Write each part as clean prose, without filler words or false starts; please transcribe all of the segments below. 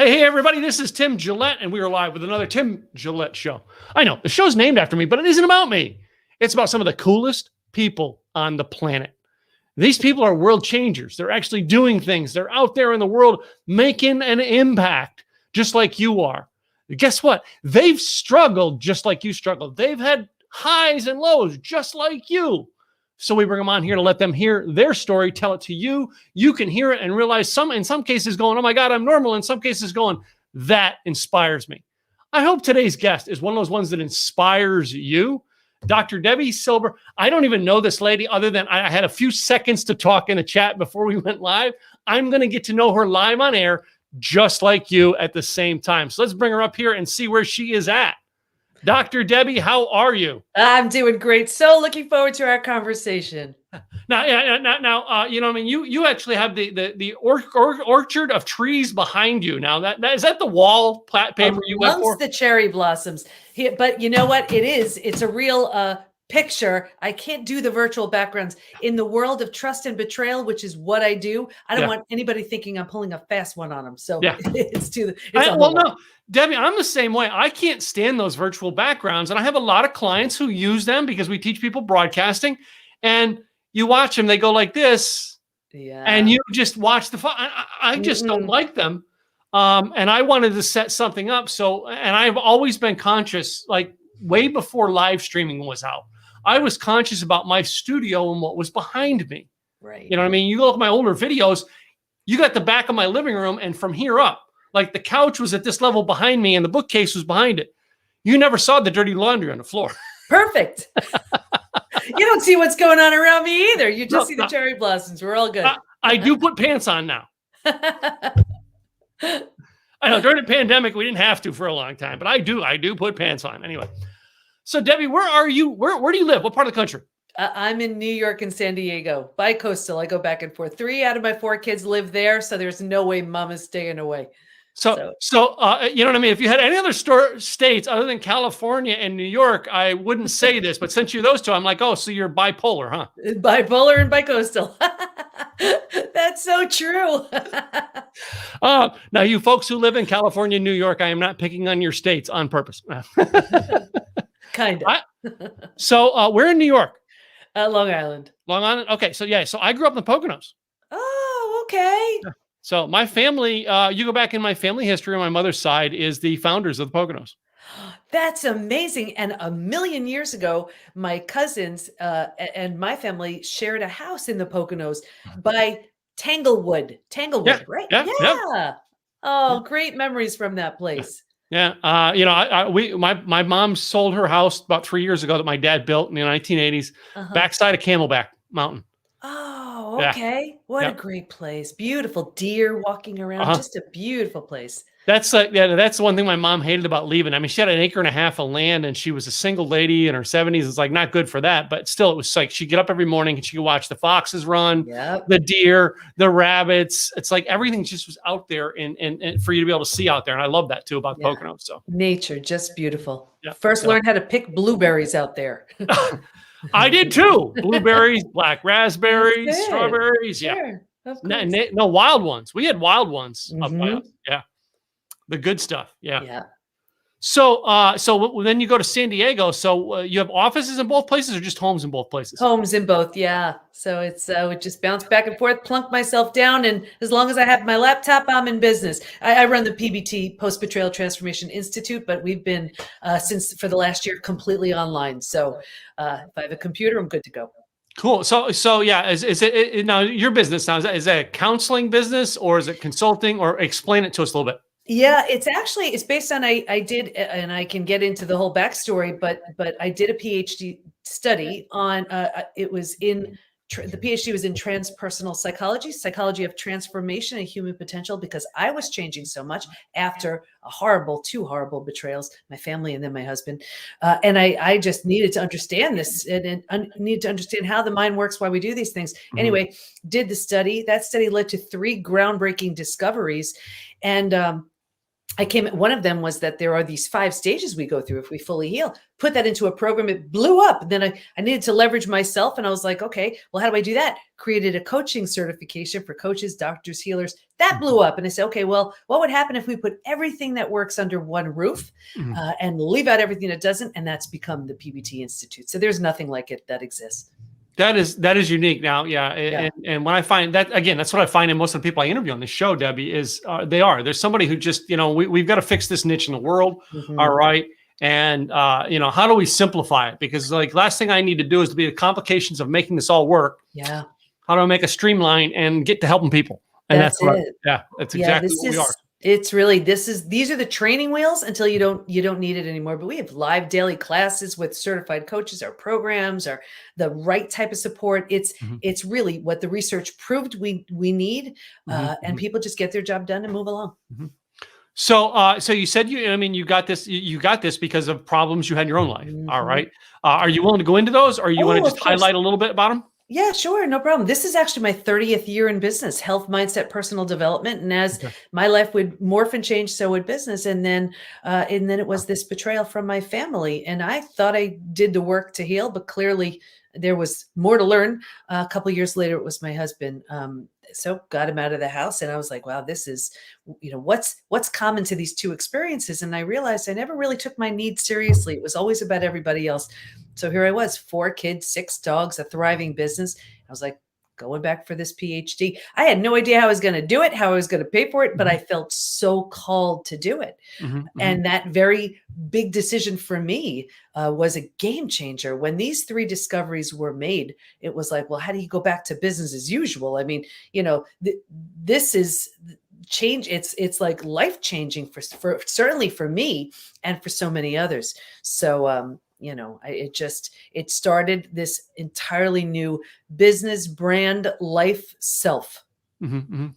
Hey, everybody, this is Tim Gillette, and we are live with another Tim Gillette show. I know, the show's named after me, but it isn't about me. It's about some of the coolest people on the planet. These people are world changers. They're actually doing things. They're out there in the world making an impact, just like you are. Guess what? They've struggled just like you struggled. They've had highs and lows just like you. So we bring them on here to let them hear their story, tell it to you. You can hear it and realize in some cases going, oh my God, I'm normal. In some cases going, that inspires me. I hope today's guest is one of those ones that inspires you. Dr. Debi Silber. I don't even know this lady other than I had a few seconds to talk in a chat before we went live. I'm going to get to know her live on air just like you at the same time. So let's bring her up here and see where she is at. Dr. Debi, how are you? I'm doing great. So looking forward to our conversation. Now, you know, I mean, you actually have the orchard of trees behind you. Now, that is that the wall paper you went for? Amongst the cherry blossoms. But you know what? It's a real picture. I can't do the virtual backgrounds in the world of trust and betrayal, which is what I do. I don't want anybody thinking I'm pulling a fast one on them. So no, Debi, I'm the same way. I can't stand those virtual backgrounds. And I have a lot of clients who use them because we teach people broadcasting, and you watch them, they go like this. Yeah. And you just watch I just don't like them. And I wanted to set something up. And I've always been conscious, like way before live streaming was out. I was conscious about my studio and what was behind me. Right. You know what I mean? You look at my older videos, you got the back of my living room, and from here up, like the couch was at this level behind me and the bookcase was behind it. You never saw the dirty laundry on the floor. Perfect. You don't see what's going on around me either. You just see the cherry blossoms. We're all good. I do put pants on now. I know during the pandemic, we didn't have to for a long time, but I do put pants on anyway. So Debi, where are you? Where do you live? What part of the country? I'm in New York and San Diego, bi-coastal. I go back and forth. 3 out of my 4 kids live there, so there's no way mom is staying away. So you know what I mean? If you had any other states other than California and New York, I wouldn't say this, but since you're those two, I'm like, oh, so you're bipolar, huh? Bipolar and bi-coastal. That's so true. Now, you folks who live in California and New York, I am not picking on your states on purpose. Kind of. So we're in New York. Long Island. Long Island? Okay, so yeah, so I grew up in the Poconos. Oh, okay. Yeah. So my family, you go back in my family history on my mother's side is the founders of the Poconos. That's amazing. And a million years ago, my cousins and my family shared a house in the Poconos by Tanglewood. Tanglewood, right? Yeah. Oh, great memories from that place. Yeah. You know, my mom sold her house about 3 years ago that my dad built in the 1980s, backside of Camelback Mountain. Oh, okay. Yeah. What a great place. Beautiful deer walking around. Just a beautiful place. That's the one thing my mom hated about leaving. I mean, she had 1.5 acres of land and she was a single lady in her 70s. It's like not good for that, but still it was like she'd get up every morning and she could watch the foxes run, the deer, the rabbits. It's like everything just was out there and for you to be able to see out there. And I love that too about the Poconos. So nature, just beautiful. Yeah. First learned how to pick blueberries out there. I did too. Blueberries, black raspberries, strawberries. Yeah. No wild ones. We had wild ones up by us. Yeah. The good stuff. Yeah. Yeah. So then you go to San Diego. So you have offices in both places or just homes in both places? Homes in both. Yeah. So it's would just bounce back and forth, plunk myself down. And as long as I have my laptop, I'm in business. I run the PBT, Post-Betrayal Transformation Institute, but we've been for the last year completely online. So if I have a computer, I'm good to go. Cool. So yeah, is it now your business now? Is that a counseling business or is it consulting? Or explain it to us a little bit. Yeah, it's based on I did, and I can get into the whole backstory, but I did a PhD study on it was in the PhD was in transpersonal psychology of transformation and human potential, because I was changing so much after two horrible betrayals, my family and then my husband. And I just needed to understand this and needed to understand how the mind works, why we do these things. Anyway, did the study. That study led to 3 groundbreaking discoveries. And one of them was that there are these 5 stages we go through if we fully heal. Put that into a program, it blew up. And then I needed to leverage myself. And I was like, okay, well, how do I do that? Created a coaching certification for coaches, doctors, healers. That blew up. And I said, okay, well, what would happen if we put everything that works under one roof and leave out everything that doesn't? And that's become the PBT Institute. So there's nothing like it that exists. That is unique now. Yeah. And when I find that, again, that's what I find in most of the people I interview on the show, Debbie, is there's somebody who just, we've got to fix this niche in the world. All right. And, how do we simplify it? Because like last thing I need to do is to be the complications of making this all work. Yeah. How do I make a streamline and get to helping people? And that's it. That's exactly what we are. It's really, these are the training wheels until you don't need it anymore. But we have live daily classes with certified coaches, our programs are the right type of support. It's really what the research proved we need. And people just get their job done and move along. So you said you got this because of problems you had in your own life. All right. Are you willing to go into those, or you want to just highlight a little bit about them? Yeah, sure. No problem. This is actually my 30th year in business, health, mindset, personal development. And as my life would morph and change, so would business. And then it was this betrayal from my family. And I thought I did the work to heal, but clearly there was more to learn. A couple of years later, it was my husband. So got him out of the house. And I was like, wow, this is, what's common to these two experiences? And I realized I never really took my needs seriously. It was always about everybody else. So here I was, 4 kids, 6 dogs, a thriving business. I was like, going back for this PhD. I had no idea how I was going to do it, how I was going to pay for it, but I felt so called to do it. And that very big decision for me was a game changer. When these 3 discoveries were made, it was like, well, how do you go back to business as usual? I mean, this is change. It's like life changing for certainly for me and for so many others. So, it started this entirely new business, brand, life, self.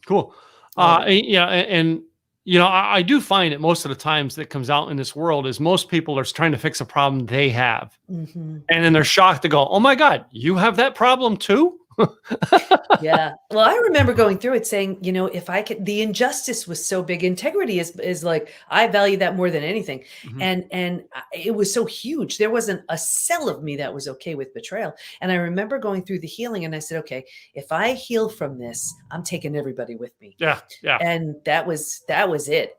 Cool. I do find that most of the times that comes out in this world is most people are trying to fix a problem they have. And then they're shocked to go, oh my God, you have that problem too? Yeah. Well, I remember going through it saying, if I could, the injustice was so big. Integrity is like, I value that more than anything. And it was so huge. There wasn't a cell of me that was okay with betrayal. And I remember going through the healing and I said, okay, if I heal from this, I'm taking everybody with me. Yeah. And that was it.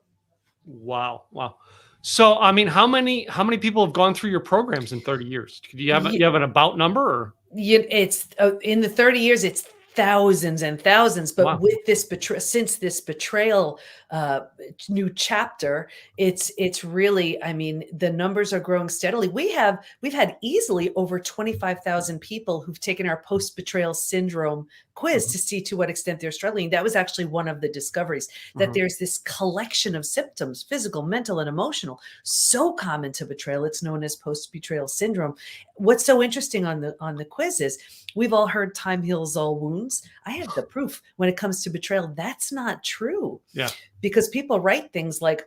Wow. So, I mean, how many people have gone through your programs in 30 years? Do you have an about number, or? It's in the 30 years, it's thousands and thousands. But with this since this betrayal new chapter, it's really, I mean, the numbers are growing steadily. We've had easily over 25,000 people who've taken our post-betrayal syndrome quiz to see to what extent they're struggling. That was actually one of the discoveries, that there's this collection of symptoms, physical, mental, and emotional, so common to betrayal. It's known as post-betrayal syndrome. What's so interesting on the quiz is we've all heard time heals all wounds. I have the proof when it comes to betrayal. That's not true. Yeah. Because people write things like,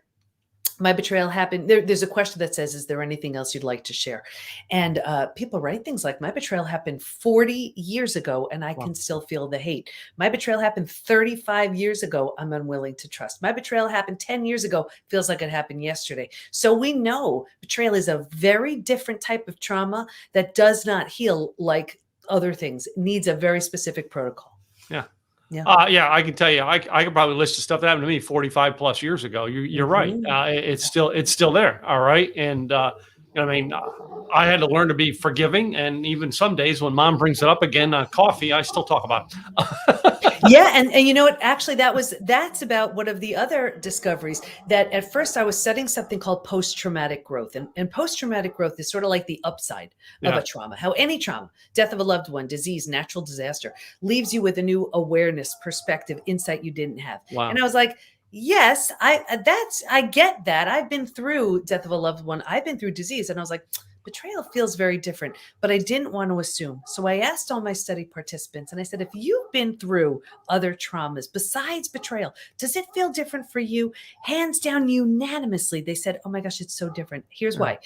my betrayal happened. There's a question that says, is there anything else you'd like to share? And people write things like, my betrayal happened 40 years ago and I can still feel the hate. My betrayal happened 35 years ago. I'm unwilling to trust. My betrayal happened 10 years ago. Feels like it happened yesterday. So we know betrayal is a very different type of trauma that does not heal like other things. It needs a very specific protocol. Yeah. Yeah, I can tell you, I could probably list the stuff that happened to me 45 plus years ago. You're right. It's still there. All right. And, I mean, I had to learn to be forgiving. And even some days when mom brings it up again, coffee, I still talk about it. Yeah. And you know what, actually that's about one of the other discoveries, that at first I was studying something called post-traumatic growth, and post-traumatic growth is sort of like the upside of a trauma, how any trauma, death of a loved one, disease, natural disaster, leaves you with a new awareness, perspective, insight you didn't have. Wow. And I was like, yes, I get that. I've been through death of a loved one. I've been through disease. And I was like, betrayal feels very different, but I didn't want to assume. So I asked all my study participants and I said, if you've been through other traumas besides betrayal, does it feel different for you? Hands down, unanimously, they said, oh my gosh, it's so different. Here's why.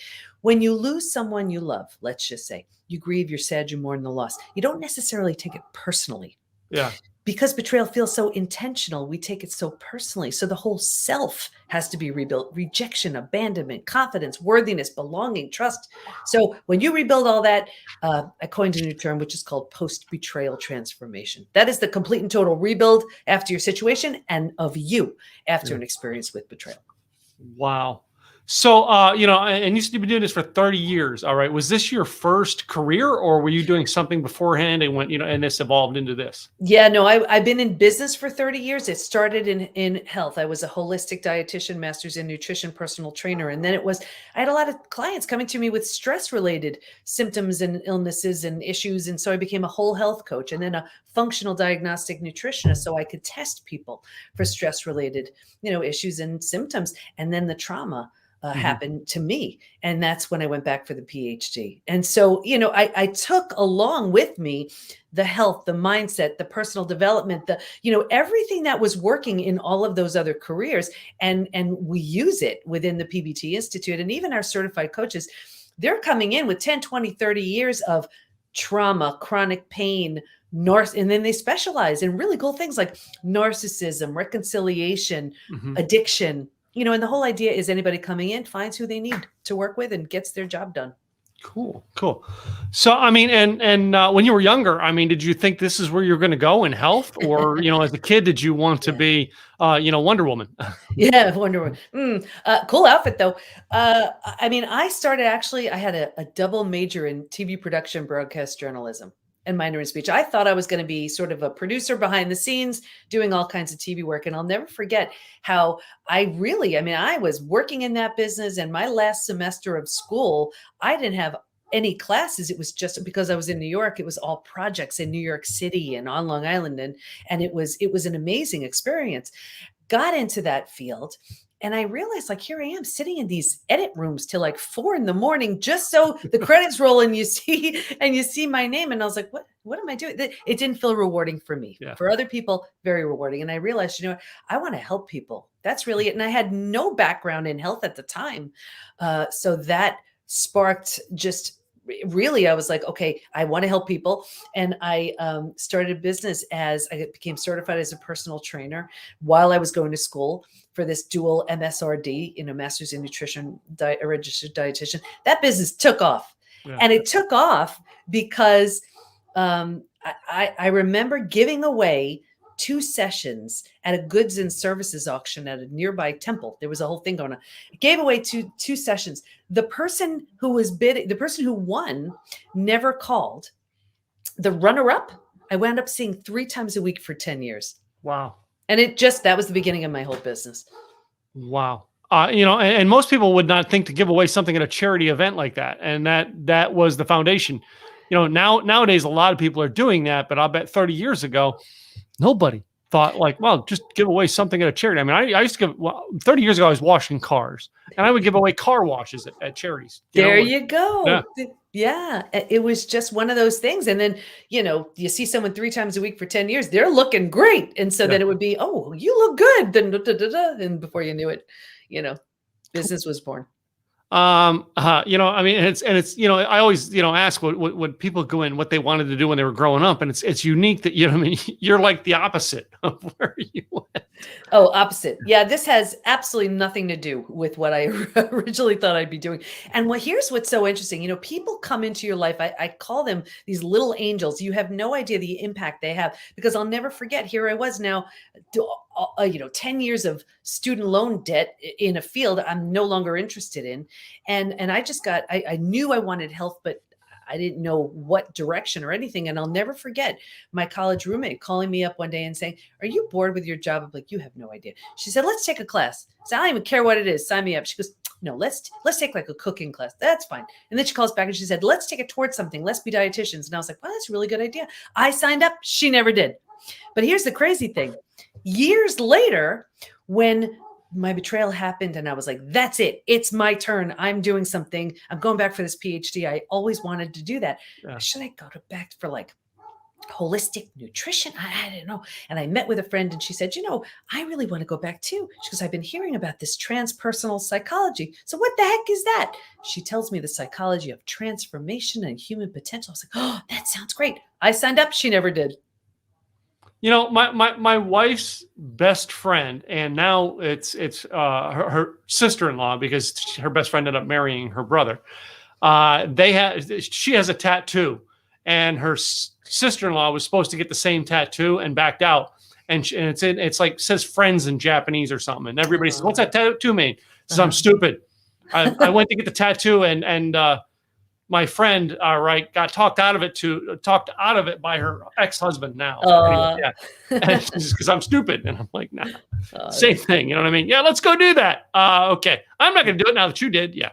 When you lose someone you love, let's just say, you grieve, you're sad, you mourn the loss. You don't necessarily take it personally. Yeah. because betrayal feels so intentional, we take it so personally. So the whole self has to be rebuilt: rejection, abandonment, confidence, worthiness, belonging, trust. So when you rebuild all that, I coined a new term, which is called post-betrayal transformation. That is the complete and total rebuild after your situation and of you after an experience with betrayal. Wow. So, and you said you've been doing this for 30 years. All right. Was this your first career, or were you doing something beforehand and and this evolved into this? Yeah, no, I've been in business for 30 years. It started in health. I was a holistic dietitian, master's in nutrition, personal trainer. And then I had a lot of clients coming to me with stress related symptoms and illnesses and issues. And so I became a whole health coach and then a functional diagnostic nutritionist. So I could test people for stress related, issues and symptoms. And then the trauma happened to me. And that's when I went back for the PhD. And so, I took along with me the health, the mindset, the personal development, everything that was working in all of those other careers. And we use it within the PBT Institute. And even our certified coaches, they're coming in with 10, 20, 30 years of trauma, chronic pain, and then they specialize in really cool things like narcissism, reconciliation, addiction. And the whole idea is anybody coming in finds who they need to work with and gets their job done. Cool. So, I mean, and when you were younger, I mean, did you think this is where you're going to go in health, or as a kid, did you want to be, Wonder Woman? Yeah, Wonder Woman. Cool outfit though. I mean, I had a double major in TV production, broadcast journalism, and minor in speech. I thought I was going to be sort of a producer behind the scenes doing all kinds of TV work. And I'll never forget how I was working in that business. And my last semester of school, I didn't have any classes. It was just because I was in New York. It was all projects in New York City and on Long Island. And it was an amazing experience. Got into that field. And I realized, here I am sitting in these edit rooms till 4 a.m, just so the credits roll and you see my name. And I was like, what am I doing? It didn't feel rewarding for me. Yeah. For other people, very rewarding. And I realized, I want to help people. That's really it. And I had no background in health at the time. So that sparked really, I was like, okay, I want to help people. And I started a business I became certified as a personal trainer while I was going to school for this dual MSRD, master's in nutrition, a registered dietitian. That business took off. Yeah. And it took off because I remember giving away 2 sessions at a goods and services auction at a nearby temple. There was a whole thing going on. I gave away two sessions. The person who was bidding, the person who won never called. The runner-up, I wound up seeing 3 times a week for 10 years. Wow. And that was the beginning of my whole business. Wow. And most people would not think to give away something at a charity event like that. And that was the foundation. Nowadays, a lot of people are doing that, but I'll bet 30 years ago, nobody thought just give away something at a charity. I mean, I used to 30 years ago, I was washing cars and I would give away car washes at charities. You go. Yeah. It was just one of those things. And then, you see someone 3 times a week for 10 years, they're looking great. And so then it would be, oh, you look good. Then, and before you knew it, business was born. I mean, it's I always, ask what people go in, what they wanted to do when they were growing up. And it's unique that, you're like the opposite of where you went. Oh, opposite. Yeah. This has absolutely nothing to do with what I originally thought I'd be doing. And here's what's so interesting. People come into your life. I call them these little angels. You have no idea the impact they have, because I'll never forget, here I was now, 10 years of student loan debt in a field I'm no longer interested in. And I just I knew I wanted health, but I didn't know what direction or anything. And I'll never forget my college roommate calling me up one day and saying, "Are you bored with your job?" I'm like, "You have no idea." She said, "Let's take a class." I said, "I don't even care what it is. Sign me up." She goes, "No, let's take a cooking class." That's fine. And then she calls back and she said, "Let's take it towards something. Let's be dietitians." And I was like, "Well, that's a really good idea." I signed up. She never did. But here's the crazy thing. Years later, when my betrayal happened and I was like, that's it. It's my turn. I'm doing something. I'm going back for this PhD. I always wanted to do that. Yeah. Should I go back for holistic nutrition? I didn't know. And I met with a friend and she said, I really want to go back too. She goes, "I've been hearing about this transpersonal psychology." So what the heck is that? She tells me the psychology of transformation and human potential. I was like, "Oh, that sounds great." I signed up. She never did. My wife's best friend, and now it's her sister-in-law, because her best friend ended up marrying her brother. She has a tattoo, and her sister-in-law was supposed to get the same tattoo and backed out. And it's like says friends in Japanese or something. And everybody says, "What's that tattoo mean?" Says, "I'm stupid." I went to get the tattoo, and my friend, got talked out of it by her ex-husband now. Anyway, yeah, because I'm stupid, and I'm like, nah, same thing. You know what I mean? Yeah, let's go do that. Okay, I'm not going to do it now that you did. Yeah.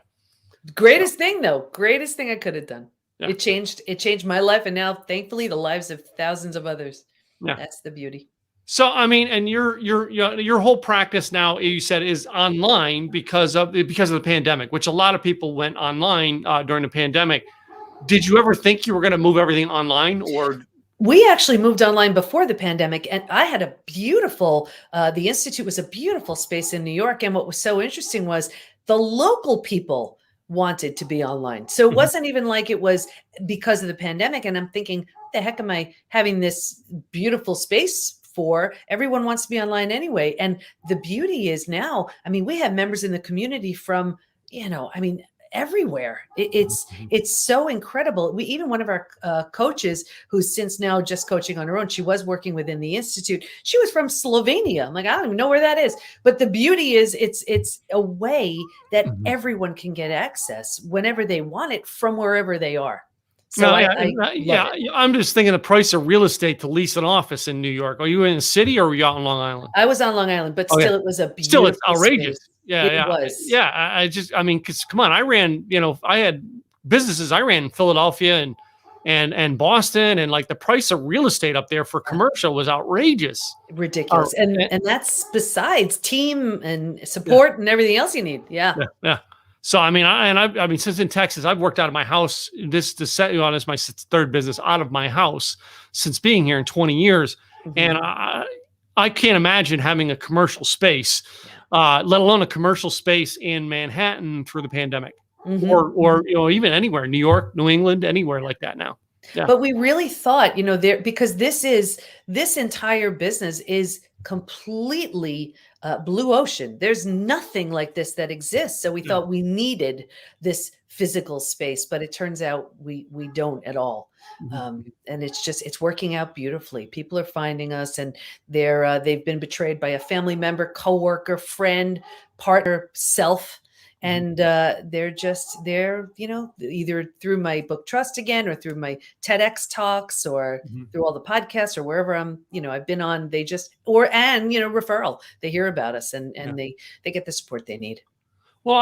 Greatest thing I could have done. Yeah. It changed my life, and now thankfully the lives of thousands of others. Yeah. That's the beauty. So, I mean, and your whole practice now, you said, is online because of the pandemic, which a lot of people went online during the pandemic. Did you ever think you were going to move everything online, or? We actually moved online before the pandemic, and I had a beautiful, the Institute was a beautiful space in New York. And what was so interesting was the local people wanted to be online. So it wasn't even like it was because of the pandemic. And I'm thinking, the heck am I having this beautiful space for? Everyone wants to be online anyway. And the beauty is now, I mean, we have members in the community from, everywhere. It's so incredible. Even one of our coaches, who's since now just coaching on her own, she was working within the Institute. She was from Slovenia. I'm like, I don't even know where that is. But the beauty is it's a way that everyone can get access whenever they want it from wherever they are. So I'm just thinking the price of real estate to lease an office in New York. Are you in the city, or were you out on Long Island? I was on Long Island, but still, it was a beautiful still, it's outrageous. Space. Yeah, it was. Yeah, because come on, I ran. I had businesses. I ran in Philadelphia and Boston, and like the price of real estate up there for commercial was outrageous, ridiculous. And that's besides team and support and everything else you need. Yeah. So I mean, since in Texas, I've worked out of my house. This to set you on is my third business out of my house since being here in 20 years, and I can't imagine having a commercial space, let alone a commercial space in Manhattan through the pandemic, or even anywhere, New York, New England, anywhere like that now. Yeah. But we really thought, because this entire business is completely blue ocean. There's nothing like this that exists. So we thought we needed this physical space, but it turns out we don't at all. And it's working out beautifully. People are finding us, and they've been betrayed by a family member, coworker, friend, partner, self. And they're either through my book Trust Again, or through my TEDx talks, or through all the podcasts, or wherever I've been on, they just, referral, they hear about us, and they get the support they need. Well,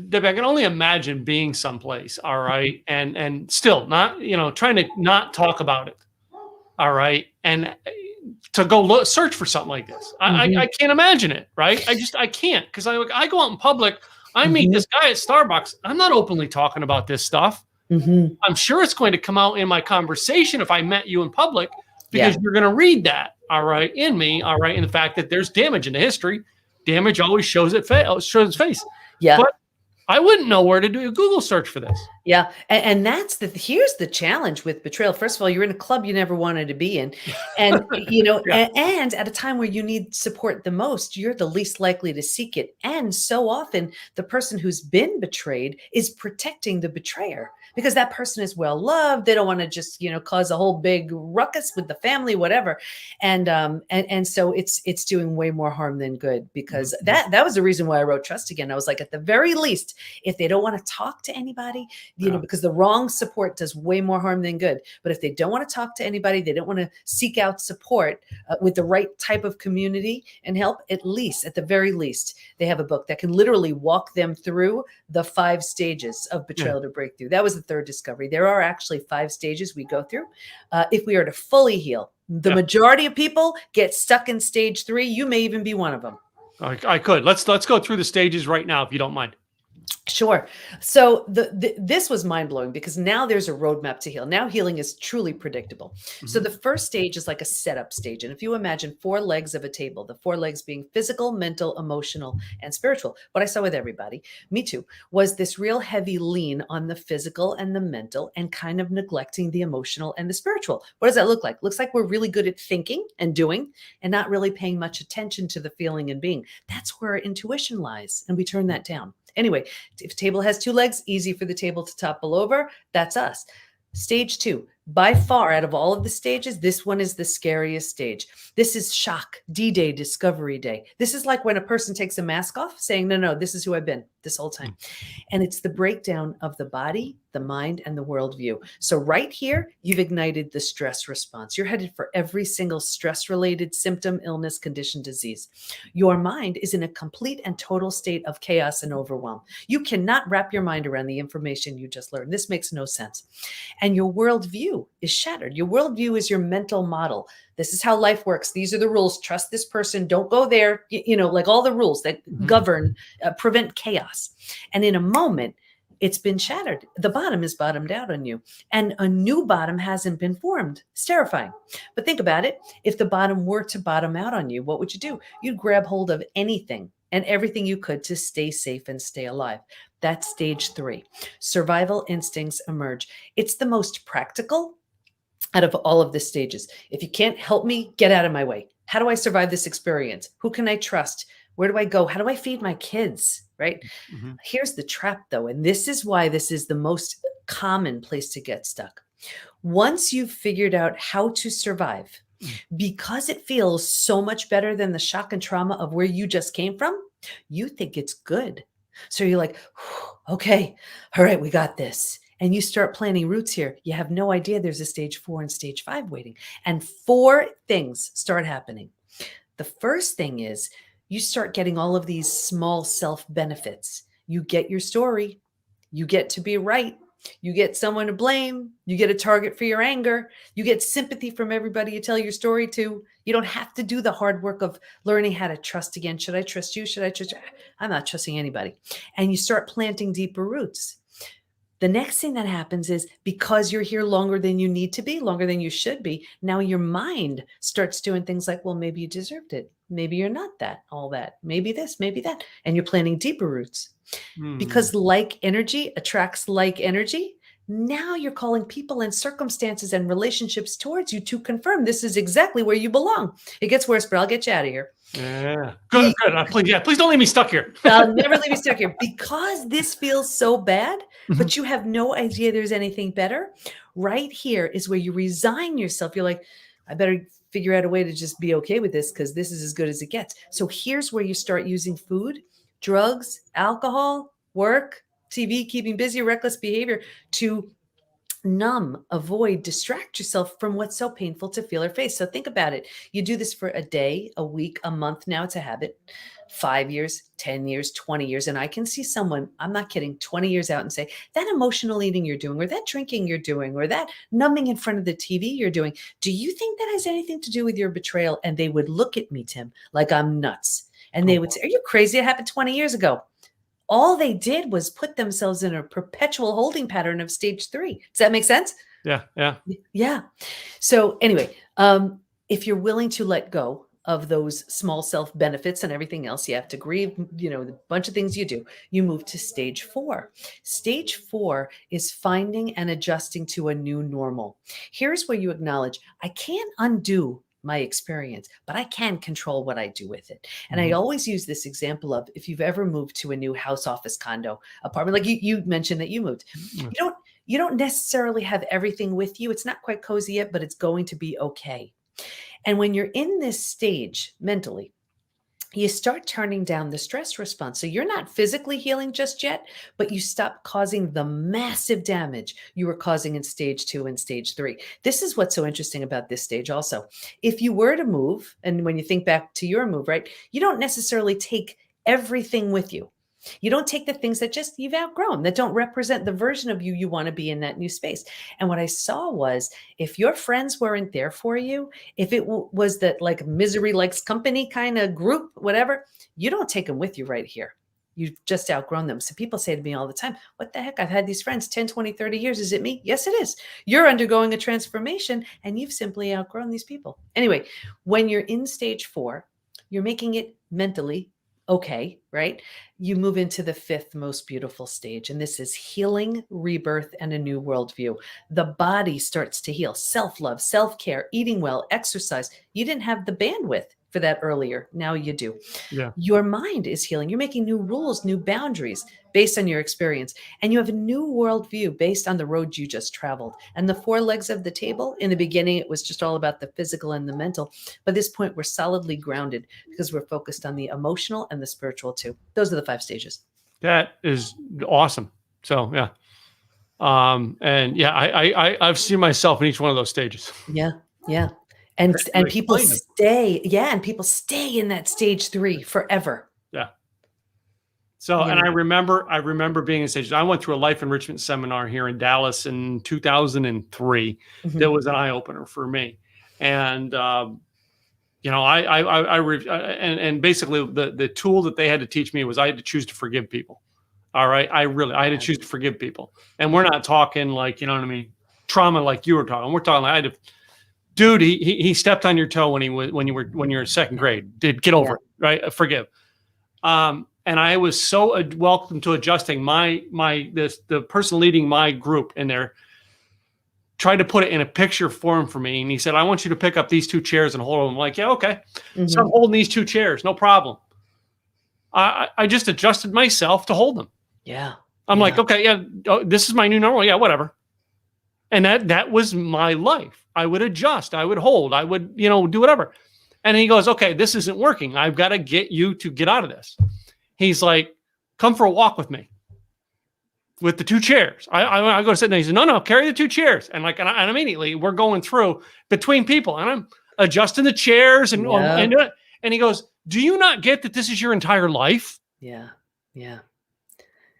Debbie, I can only imagine being someplace, all right, and still not, trying to not talk about it, all right, and to go search for something like this. I can't imagine it, right? I can't, because I go out in public, I meet this guy at Starbucks. I'm not openly talking about this stuff. I'm sure it's going to come out in my conversation if I met you in public, because you're going to read that, all right, in me, all right, in the fact that there's damage in the history. Damage always shows its face. Yeah. But I wouldn't know where to do a Google search for this. Yeah. And here's the challenge with betrayal. First of all, you're in a club you never wanted to be in. And, and at a time where you need support the most, you're the least likely to seek it. And so often the person who's been betrayed is protecting the betrayer, because that person is well loved. They don't want to just, cause a whole big ruckus with the family, whatever. And so it's doing way more harm than good, because that was the reason why I wrote Trust Again. I was like, at the very least, if they don't want to talk to anybody, because the wrong support does way more harm than good. But if they don't want to talk to anybody, they don't want to seek out support with the right type of community and help, at the very least, they have a book that can literally walk them through the 5 stages of betrayal to breakthrough. That was the third discovery. There are actually 5 stages we go through. If we are to fully heal, the majority of people get stuck in stage 3. You may even be one of them. I could. Let's go through the stages right now, if you don't mind. Sure. So this was mind blowing because now there's a roadmap to heal. Now healing is truly predictable. So Mhm. the first stage is like a setup stage. And if you imagine four legs of a table, the four legs being physical, mental, emotional, and spiritual, what I saw with everybody, me too, was this real heavy lean on the physical and the mental and kind of neglecting the emotional and the spiritual. What does that look like? Looks like we're really good at thinking and doing and not really paying much attention to the feeling and being. That's where our intuition lies. And we turn that down. Anyway, if a table has two legs, easy for the table to topple over. That's us. Stage two, by far out of all of the stages, this one is the scariest stage. This is shock, D-Day, discovery day. This is like when a person takes a mask off saying, no, no, this is who I've been this whole time. And it's the breakdown of the body, the mind, and the worldview. So right here, you've ignited the stress response. You're headed for every single stress-related symptom, illness, condition, disease. Your mind is in a complete and total state of chaos and overwhelm. You cannot wrap your mind around the information you just learned. This makes no sense. And your worldview is shattered. Your worldview is your mental model. This is how life works. These are the rules. Trust this person. Don't go there. You know, like all the rules that govern, prevent chaos. And in a moment, it's been shattered. The bottom is bottomed out on you, and a new bottom hasn't been formed. It's terrifying. But think about it. If the bottom were to bottom out on you, what would you do? You'd grab hold of anything and everything you could to stay safe and stay alive. That's stage three. Survival instincts emerge. It's the most practical out of all of the stages. If you can't help me, get out of my way. How do I survive this experience? Who can I trust? Where do I go? How do I feed my kids? Right? Mhm. Here's the trap, though, and this is why this is the most common place to get stuck. Once you've figured out how to survive, because it feels so much better than the shock and trauma of where you just came from, you think it's good. So you're like, okay, all right, we got this. And you start planning routes here. You have no idea there's a stage 4 and stage 5 waiting. And 4 things start happening. The first thing is you start getting all of these small self benefits. You get your story, you get to be right, you get someone to blame, you get a target for your anger, you get sympathy from everybody you tell your story to. You don't have to do the hard work of learning how to trust again. Should I trust you? Should I trust you? I'm not trusting anybody. And you start planting deeper roots. The next thing that happens is because you're here longer than you need to be, longer than you should be, now your mind starts doing things like, well, maybe you deserved it. Maybe you're not that, all that. Maybe this, maybe that. And you're planting deeper roots. Because like energy attracts like energy, now you're calling people and circumstances and relationships towards you to confirm this is exactly where you belong. It gets worse, but I'll get you out of here. Yeah. Good. Please, please don't leave me stuck here. I'll never leave you stuck here because this feels so bad, but you have no idea there's anything better. Right here is where you resign yourself. You're like, I better figure out a way to just be okay with this because this is as good as it gets. So here's where you start using food, drugs, alcohol, work, TV, keeping busy, reckless behavior to numb, avoid, distract yourself from what's so painful to feel or face. So think about it. You do this for a day, a week, a month. Now it's a habit. 5 years, 10 years, 20 years. And I can see someone, I'm not kidding, 20 years out and say, that emotional eating you're doing, or that drinking you're doing, or that numbing in front of the TV you're doing, do you think that has anything to do with your betrayal? And they would look at me, Tim, like I'm nuts. And they would say, are you crazy? It happened 20 years ago. All they did was put themselves in a perpetual holding pattern of stage 3. Does that make sense? Yeah. Yeah. Yeah. So anyway, if you're willing to let go of those small self benefits and everything else, you have to grieve, the bunch of things you do, you move to stage 4. Stage 4 is finding and adjusting to a new normal. Here's where you acknowledge, I can't undo my experience, but I can control what I do with it. And I always use this example of if you've ever moved to a new house, office, condo, apartment, like you mentioned that you moved, you don't necessarily have everything with you. It's not quite cozy yet, but it's going to be okay. And when you're in this stage mentally, you start turning down the stress response. So you're not physically healing just yet, but you stop causing the massive damage you were causing in stage 2 and stage 3. This is what's so interesting about this stage also. If you were to move, and when you think back to your move, right, you don't necessarily take everything with you. You don't take the things that just you've outgrown, that don't represent the version of you want to be in that new space. And what I saw was if your friends weren't there for you, if it was that like misery likes company kind of group, whatever, you don't take them with you right here. You've just outgrown them. So people say to me all the time, what the heck? I've had these friends 10, 20, 30 years. Is it me? Yes, it is. You're undergoing a transformation and you've simply outgrown these people. Anyway, when you're in stage 4, you're making it mentally okay, right? You move into the 5th most beautiful stage, and this is healing, rebirth, and a new worldview. The body starts to heal, self-love, self-care, eating well, exercise. You didn't have the bandwidth for that earlier. Now you do. Yeah. Your mind is healing. You're making new rules, new boundaries based on your experience. And you have a new worldview based on the road you just traveled. And the 4 legs of the table, in the beginning, it was just all about the physical and the mental. But at this point, we're solidly grounded because we're focused on the emotional and the spiritual too. Those are the 5 stages. That is awesome. So, yeah. And yeah, I've seen myself in each one of those stages. Yeah. Yeah. And people stay, and people stay in that stage 3 forever. Yeah. So, and I remember being in stages. I went through a life enrichment seminar here in Dallas in 2003. Mhm. That was an eye opener for me. And, and basically the tool that they had to teach me was I had to choose to forgive people. All right. I had to choose to forgive people. And we're not talking like, you know what I mean? Trauma like you were talking. We're talking like I had to. Dude, he stepped on your toe when you were in 2nd grade. Did get over it, right? Forgive. And I was so welcome to adjusting the person leading my group in there tried to put it in a picture form for me, and he said, "I want you to pick up these 2 chairs and hold them." I'm like, "Yeah, okay." Mm-hmm. So I'm holding these 2 chairs, no problem. I just adjusted myself to hold them. Yeah. I'm like, okay, yeah, this is my new normal. Yeah, whatever. And that was my life. I would adjust. I would hold. I would, do whatever. And he goes, okay, this isn't working. I've got to get you to get out of this. He's like, come for a walk with me with the 2 chairs. I go to sit there. He said, no, carry the 2 chairs. And and immediately we're going through between people and I'm adjusting the chairs and he goes, do you not get that this is your entire life? Yeah. Yeah.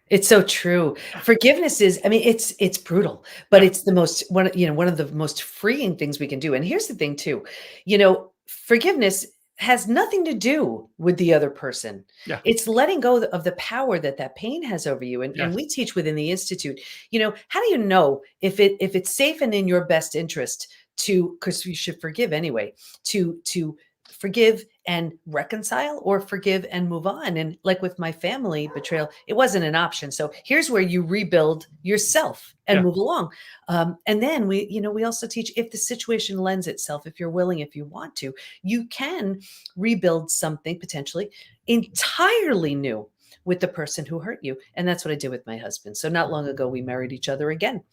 It's so true. Forgiveness is, it's brutal, but it's the most one of the most freeing things we can do. And here's the thing too, forgiveness has nothing to do with the other person. Yeah. It's letting go of the power that pain has over you. And we teach within the Institute, how do you know if it's safe and in your best interest because you should forgive anyway, to forgive and reconcile or forgive and move on. And like with my family betrayal, it wasn't an option. So here's where you rebuild yourself and move along. And then we also teach if the situation lends itself, if you're willing, if you want to, you can rebuild something potentially entirely new with the person who hurt you. And that's what I did with my husband. So not long ago, we married each other again,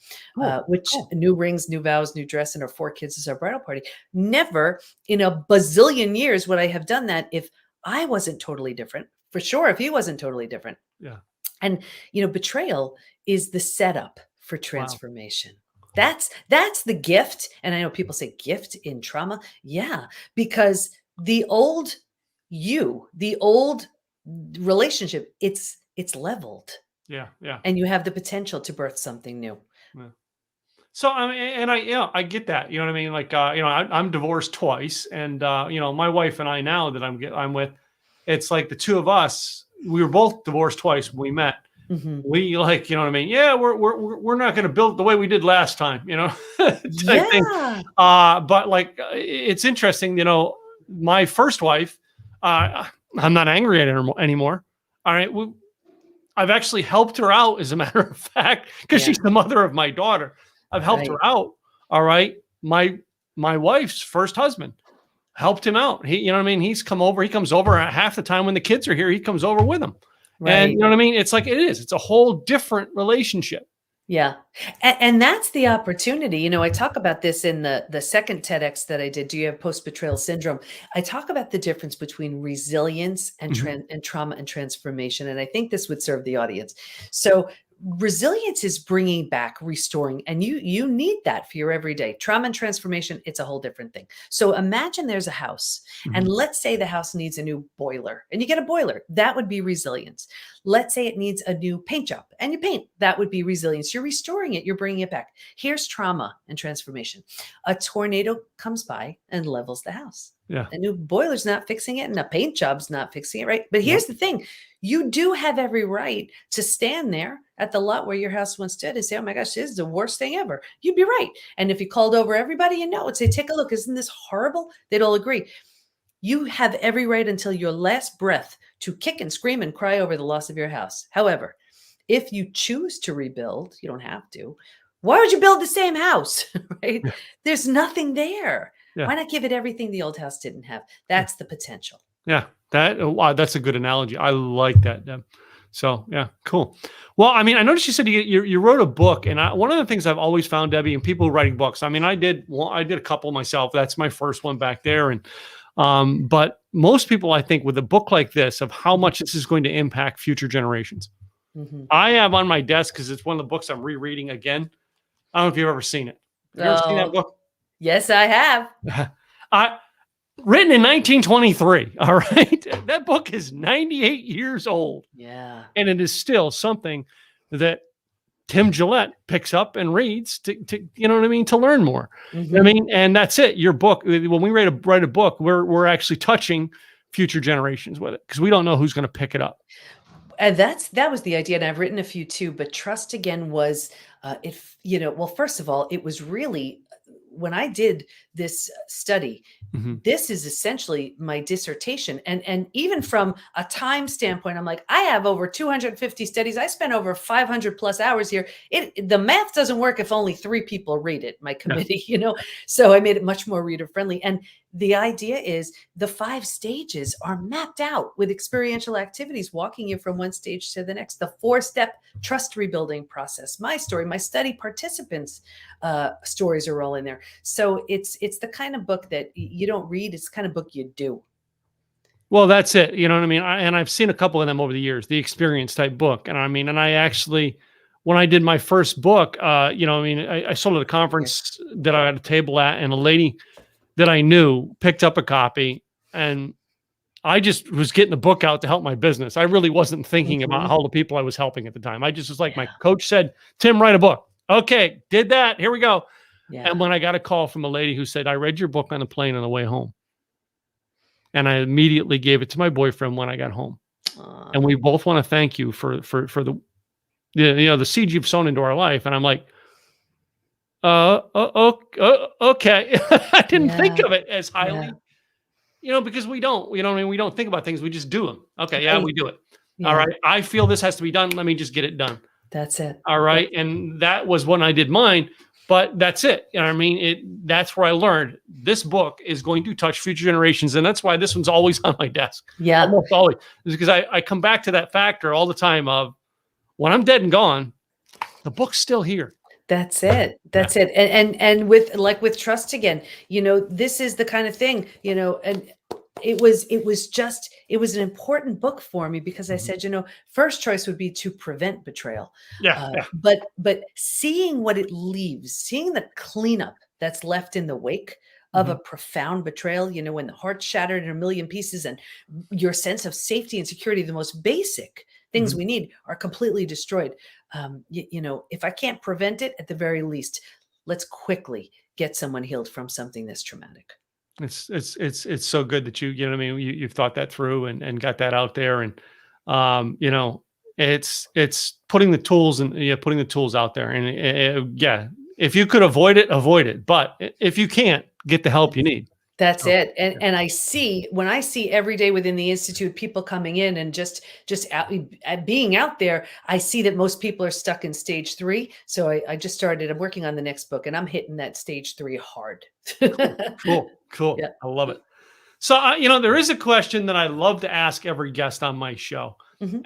new rings, new vows, new dress, and our 4 kids is our bridal party. Never in a bazillion years would I have done that if I wasn't totally different. For sure, if he wasn't totally different. Yeah. And, betrayal is the setup for transformation. Wow. That's the gift. And I know people say gift in trauma. Yeah, because the old relationship, it's leveled. Yeah. And you have the potential to birth something new. Yeah. So I get that. You know what I mean? Like I'm divorced twice, and my wife and I now that I'm with, it's like the 2 of us. We were both divorced twice when we met. Mm-hmm. We you know what I mean? Yeah, we're not going to build the way we did last time. Type thing. But like it's interesting. My first wife. I'm not angry at her anymore. All right. I've actually helped her out, as a matter of fact, because she's the mother of my daughter. I've helped her out. All right. My wife's first husband helped him out. He's come over. He comes over at half the time when the kids are here. He comes over with them. Right. And you know what I mean? It's like it's a whole different relationship. Yeah. And that's the opportunity. I talk about this in the second TEDx that I did. Do you have post-betrayal syndrome? I talk about the difference between resilience and and trauma and transformation. And I think this would serve the audience. So resilience is bringing back, restoring, and you need that for your everyday. Trauma and transformation, it's a whole different thing. So imagine there's a house, and let's say the house needs a new boiler, and you get a boiler. That would be resilience. Let's say it needs a new paint job, and you paint. That would be resilience. You're restoring it. You're bringing it back. Here's trauma and transformation. A tornado comes by and levels the house. Yeah. A new boiler's not fixing it, and a paint job's not fixing it, right? But here's the thing. You do have every right to stand there at the lot where your house once stood and say, oh my gosh, this is the worst thing ever. You'd be right. And if you called over everybody you know and say, take a look, isn't this horrible? They'd all agree. You have every right until your last breath to kick and scream and cry over the loss of your house. However, if you choose to rebuild, you don't have to. Why would you build the same house, right? Yeah. There's nothing there. Yeah. Why not give it everything the old house didn't have? That's the potential. Yeah. Wow, that's a good analogy. I like that, Deb. So yeah, cool. Well, I mean, I noticed you said you wrote a book, and one of the things I've always found, Debbie, and people writing books. I mean, I did a couple myself. That's my first one back there, and but most people, I think, with a book like this, of how much this is going to impact future generations. Mm-hmm. I have on my desk, because it's one of the books I'm rereading again. I don't know if you've ever seen it. Have you ever seen that book? Yes, I have. Written in 1923. All right. That book is 98 years old. Yeah. And it is still something that Tim Gillette picks up and reads to you know what I mean, to learn more. Mm-hmm. I mean, and that's it. Your book, when we write a book, we're actually touching future generations with it, because we don't know who's going to pick it up. And that was the idea. And I've written a few too, but Trust Again was, well, first of all, it was really, when I did this study, this is essentially my dissertation. And even from a time standpoint, I'm like, I have over 250 studies. I spent over 500 plus hours here. The math doesn't work if only 3 people read it, my committee, so I made it much more reader friendly. And the idea is the 5 stages are mapped out with experiential activities, walking you from one stage to the next, the 4-step trust rebuilding process, my story, my study participants' stories are all in there. So it's the kind of book that you don't read. It's the kind of book you do. Well, that's it. You know what I mean? And I've seen a couple of them over the years, the experience type book. And I mean, and I actually, when I did my first book, I sold at a conference that I had a table at, and a lady that I knew picked up a copy, and I just was getting the book out to help my business. I really wasn't thinking about how the people I was helping at the time. I just was like, my coach said, Tim, write a book. Okay, did that. Here we go. Yeah. And when I got a call from a lady who said, I read your book on the plane on the way home. And I immediately gave it to my boyfriend when I got home. And we both want to thank you for the seed you've sown into our life. And I'm like, okay. I didn't think of it as highly, because we don't, we don't think about things. We just do them. Okay. Yeah, we do it. All right. I feel this has to be done. Let me just get it done. That's it. All right. And that was when I did mine. But that's it. You know what I mean? That's where I learned this book is going to touch future generations. And that's why this one's always on my desk. Yeah. Almost always. It's because I come back to that factor all the time of, when I'm dead and gone, the book's still here. That's it. That's it. And with Trust Again, this is the kind of thing, and it was an important book for me, because I said, first choice would be to prevent betrayal. But seeing what it leaves, seeing the cleanup that's left in the wake of a profound betrayal, when the heart's shattered in a million pieces and your sense of safety and security, the most basic things we need, are completely destroyed. If I can't prevent it, at the very least, let's quickly get someone healed from something that's traumatic. It's so good that you've thought that through and got that out there. And, it's putting the tools and putting the tools out there. And if you could avoid it. But if you can't, get the help you need. That's it. And when I see every day within the Institute, people coming in and just being out there, I see that most people are stuck in stage 3. So I'm working on the next book, and I'm hitting that stage 3 hard. Cool. Yeah. I love it. So, there is a question that I love to ask every guest on my show.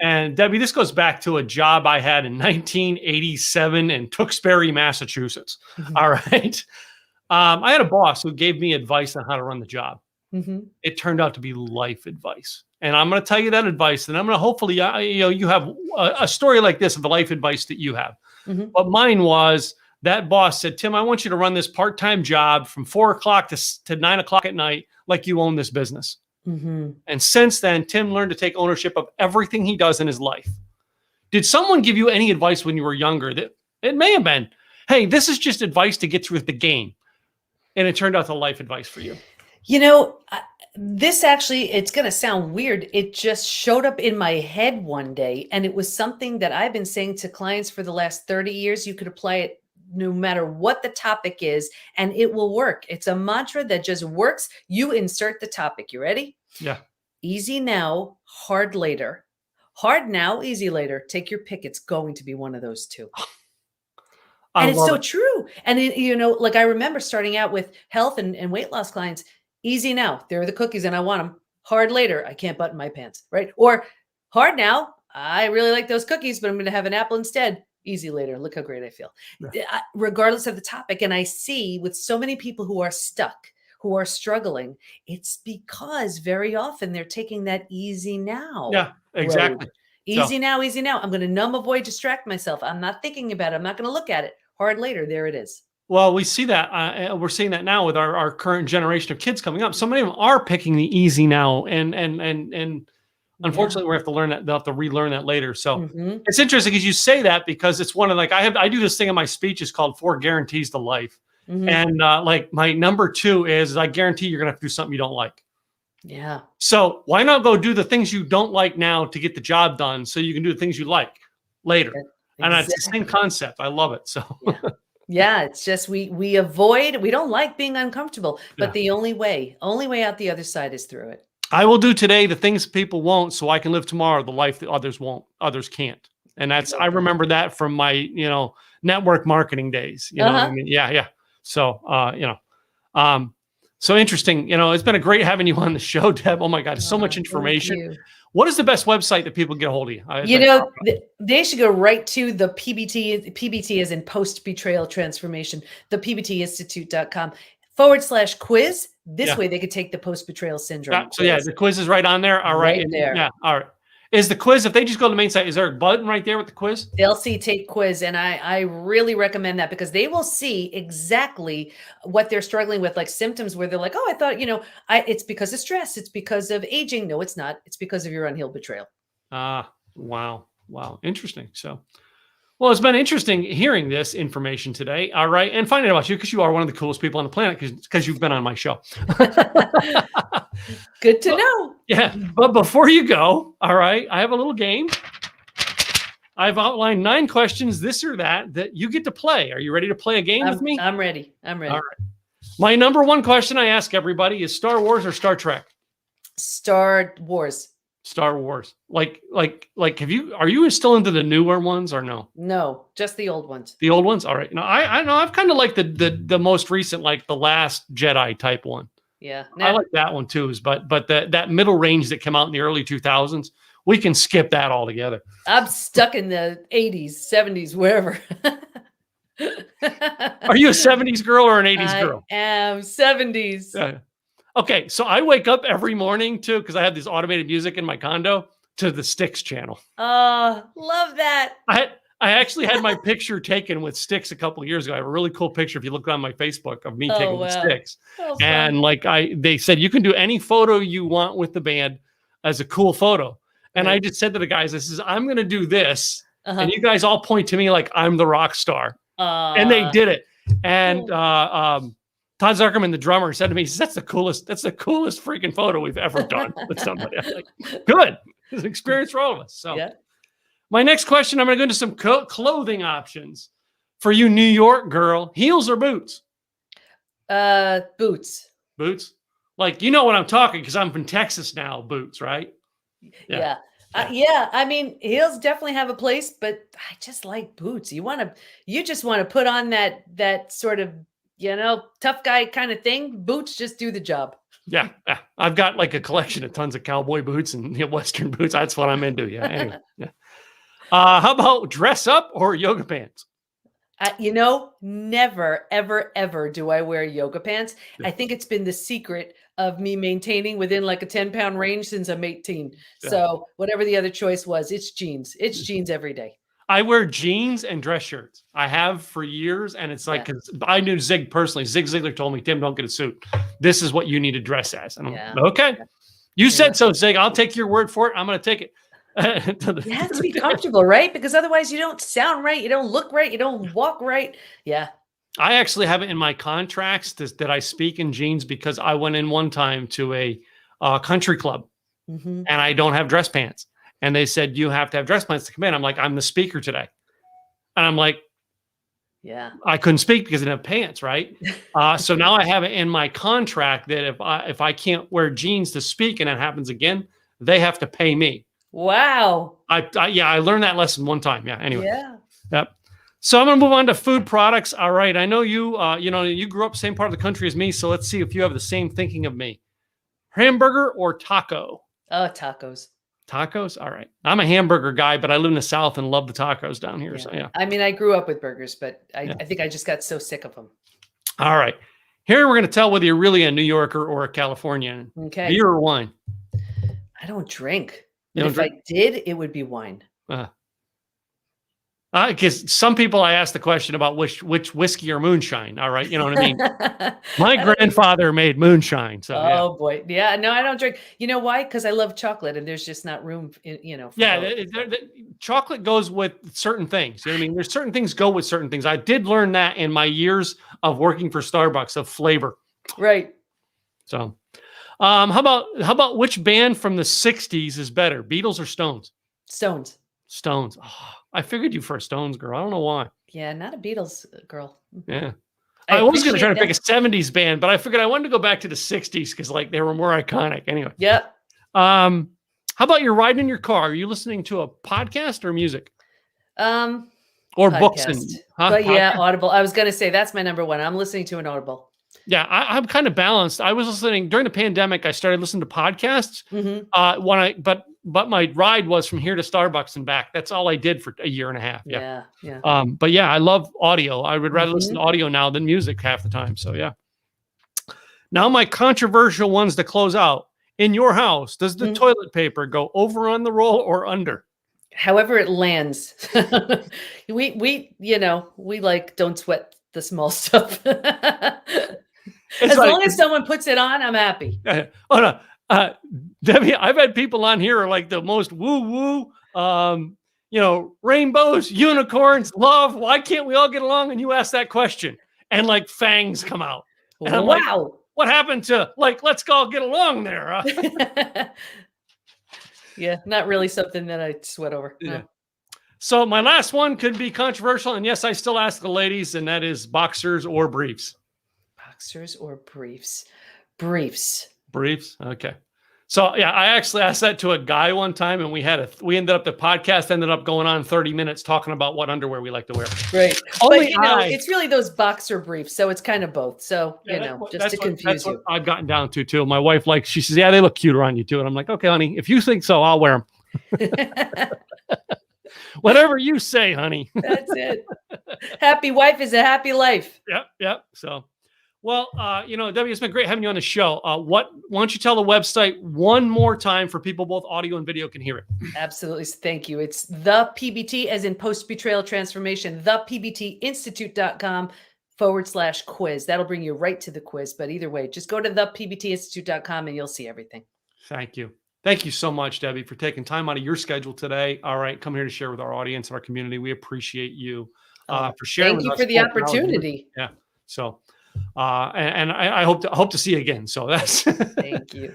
And Debbie, this goes back to a job I had in 1987 in Tewksbury, Massachusetts. All right. I had a boss who gave me advice on how to run the job. It turned out to be life advice. And I'm going to tell you that advice. And I'm going to hopefully, you have a story like this of the life advice that you have. But mine was, that boss said, Tim, I want you to run this part-time job from 4 o'clock to 9 o'clock at night, like you own this business. And since then, Tim learned to take ownership of everything he does in his life. Did someone give you any advice when you were younger that it may have been, hey, this is just advice to get through the game, and it turned out to life advice for you? This actually, it's going to sound weird. It just showed up in my head one day, and it was something that I've been saying to clients for the last 30 years. You could apply it no matter what the topic is, and it will work. It's a mantra that just works. You insert the topic. You ready? Yeah. Easy now, hard later. Hard now, easy later. Take your pick. It's going to be one of those two. And it's so true. And like I remember starting out with health and weight loss clients. Easy now, there are the cookies and I want them. Hard later, I can't button my pants, right? Or hard now, I really like those cookies, but I'm going to have an apple instead. Easy later, look how great I feel. Yeah. Regardless of the topic. And I see with so many people who are stuck, who are struggling, it's because very often they're taking that easy now. Yeah, exactly. Road. Easy now, easy now. I'm going to numb, avoid, distract myself. I'm not thinking about it. I'm not going to look at it. Hard later, there it is. Well, we see that we're seeing that now with our current generation of kids coming up. So many of them are picking the easy now, and unfortunately, we have to learn that. They'll have to relearn that later. So it's interesting because you say that because it's one of I do this thing in my speeches called 4 Guarantees to Life, and like my number 2 is I guarantee you're gonna have to do something you don't like. Yeah. So why not go do the things you don't like now to get the job done, so you can do the things you like later? Exactly. And it's the same concept. I love it. So. Yeah. Yeah, it's just we don't like being uncomfortable, but the only way out the other side is through it. I will do today the things people won't so I can live tomorrow the life that others can't. And I remember that from my, network marketing days, know what I mean? Yeah. So, so interesting. It's been a great having you on the show, Deb. Oh my God, so much information. What is the best website that people can get a hold of you? They should go right to the PBT. PBT is in post-betrayal transformation, the pbtinstitute.com/quiz. This way they could take the post-betrayal syndrome. So the quiz is right on there. All right. Right there. Yeah. All right. Is the quiz, if they just go to the main site, is there a button right there with the quiz? They'll see take quiz. And I really recommend that because they will see exactly what they're struggling with, like symptoms where they're like, oh, I thought, it's because of stress. It's because of aging. No, it's not. It's because of your unhealed betrayal. Wow. Interesting. So, well, it's been interesting hearing this information today. All right. And finding out about you because you are one of the coolest people on the planet because you've been on my show. Good to know. Yeah. But before you go, all right, I have a little game. I've outlined 9 questions, this or that you get to play. Are you ready to play a game with me? I'm ready. All right. My number 1 question I ask everybody is Star Wars or Star Trek? Star Wars. Star Wars. Are you still into the newer ones or no? No, just the old ones. The old ones? All right. No, I know I've kind of like the most recent, like the Last Jedi type one. Yeah. I like that one too, but that middle range that came out in the early 2000s, we can skip that altogether. I'm stuck in the 80s, 70s, wherever. Are you a 70s girl or an 80s girl? I am 70s. Okay, so I wake up every morning too, because I have this automated music in my condo, to the Styx channel. Oh, love that. I actually had my picture taken with Styx a couple of years ago. I have a really cool picture if you look on my Facebook of me taking with Styx. And they said you can do any photo you want with the band as a cool photo. And I just said to the guys, I says, I'm going to do this. And you guys all point to me like I'm the rock star. And they did it. And Todd Zuckerman, the drummer, said to me, he says, that's the coolest freaking photo we've ever done with somebody. I'm like, good. It's an experience for all of us. So my next question, I'm going to go into some clothing options for you, New York girl. Heels or boots? Boots. Boots? Like, you know what I'm talking, because I'm from Texas now, boots, right? Yeah. I mean, heels definitely have a place, but I just like boots. You just want to put on that sort of, tough guy kind of thing. Boots just do the job. Yeah. I've got like a collection of tons of cowboy boots and Western boots. That's what I'm into. Yeah. Anyway. Yeah. How about dress up or yoga pants? Never, ever, ever do I wear yoga pants. Yeah. I think it's been the secret of me maintaining within like a 10-pound range since I'm 18. Yeah. So whatever the other choice was, it's jeans. It's jeans every day. I wear jeans and dress shirts. I have for years. And it's like, cause I knew Zig personally. Zig Ziglar told me, Tim, don't get a suit. This is what you need to dress as. And I'm like, okay. You said so, Zig. I'll take your word for it. I'm going to take it. You have to be comfortable, right? Because otherwise you don't sound right. You don't look right. You don't walk right. Yeah. I actually have it in my contracts that I speak in jeans because I went in one time to a country club, Mm-hmm. and I don't have dress pants. And they said, you have to have dress pants to come in. I'm like, I'm the speaker today. And I'm like, Yeah. I couldn't speak because I didn't have pants, right? So now I have it in my contract that if I can't wear jeans to speak and it happens again, they have to pay me. Wow. I learned that lesson one time. Yeah. Anyway. Yeah. Yep. So I'm going to move on to food products. All right. I know you, you grew up same part of the country as me. So let's see if you have the same thinking of me. Hamburger or taco? Oh, tacos. Tacos? All right. I'm a hamburger guy, but I live in the South and love the tacos down here. Yeah. So yeah. I mean, I grew up with burgers, but I think I just got so sick of them. All right. Here we're going to tell whether you're really a New Yorker or a Californian. Okay. Beer or wine? I don't drink. You But don't if drink? I did, it would be wine. Because some people I ask the question about which whiskey or moonshine. All right. You know what I mean? My grandfather made moonshine. So Oh boy. Yeah. No, I don't drink. You know why? Because I love chocolate and there's just not room, for yeah. both. Chocolate goes with certain things. You know what I mean? There's certain things go with certain things. I did learn that in my years of working for Starbucks of flavor. Right. So how about which band from the 60s is better? Beatles or Stones? Stones. Stones. Oh, I figured you for a Stones girl. I don't know why. Yeah. Not a Beatles girl. Yeah. I was going to try to pick a appreciate 70s band, but I figured I wanted to go back to the 60s because like they were more iconic. Anyway. that. How about you're riding in your car? Are you listening to a podcast or music? Yep. Or books and Podcast. But yeah, Audible. I was going to say that's my number one. I'm listening to an Audible. Yeah, I'm kind of balanced. I was listening during the pandemic. I started listening to podcasts. Mm-hmm. But my ride was from here to Starbucks and back. That's all I did for a year and a half. Yeah. Yeah. But yeah, I love audio. I would rather listen Mhm. to audio now than music half the time. So yeah. Now my controversial ones to close out. In your house, does the Mhm. toilet paper go over on the roll or under? However it lands. we like don't sweat the small stuff. As long as someone puts it on, I'm happy. Oh no, Debbie, I've had people on here are like the most woo woo, rainbows, unicorns, love. Why can't we all get along? And you ask that question, and like fangs come out. And I'm like, Wow. what happened to like let's all get along there? Yeah, not really something that I sweat over. No. Yeah. So my last one could be controversial, and yes, I still ask the ladies, and that is boxers or briefs. Boxers or briefs? Briefs. Briefs. Okay. So yeah, I actually asked that to a guy one time, and the podcast ended up going on 30 minutes talking about what underwear we like to wear. Right. Only But it's really those boxer briefs, so it's kind of both. So Yeah, just to confuse you. I've gotten down to too. My wife she says, yeah, they look cuter on you too. And I'm like, okay, honey, if you think so, I'll wear them. Whatever you say, honey. That's it. Happy wife is a happy life. Yep. So, well, Debbie, it's been great having you on the show. Why don't you tell the website one more time for people, both audio and video can hear it? Absolutely. Thank you. It's the PBT as in post-betrayal transformation, thepbtinstitute.com/quiz. That'll bring you right to the quiz. But either way, just go to thepbtinstitute.com and you'll see everything. Thank you. Thank you so much, Debbie, for taking time out of your schedule today. All right. Come here to share with our audience and our community. We appreciate you for sharing. Thank you with for us the both. opportunity. Yeah. So, and I hope to see you again. So that's Thank you.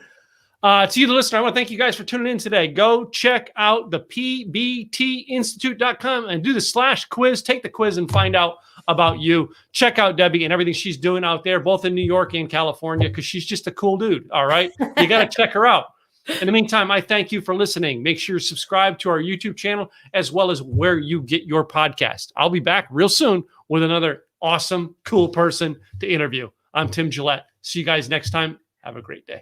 To you, the listener, I want to thank you guys for tuning in today. Go check out the pbtinstitute.com and do the /quiz. Take the quiz and find out about you. Check out Debbie and everything she's doing out there, both in New York and California, because she's just a cool dude. All right. You got to check her out. In the meantime, I thank you for listening. Make sure you subscribe to our YouTube channel as well as where you get your podcast. I'll be back real soon with another awesome, cool person to interview. I'm Tim Gillette. See you guys next time. Have a great day.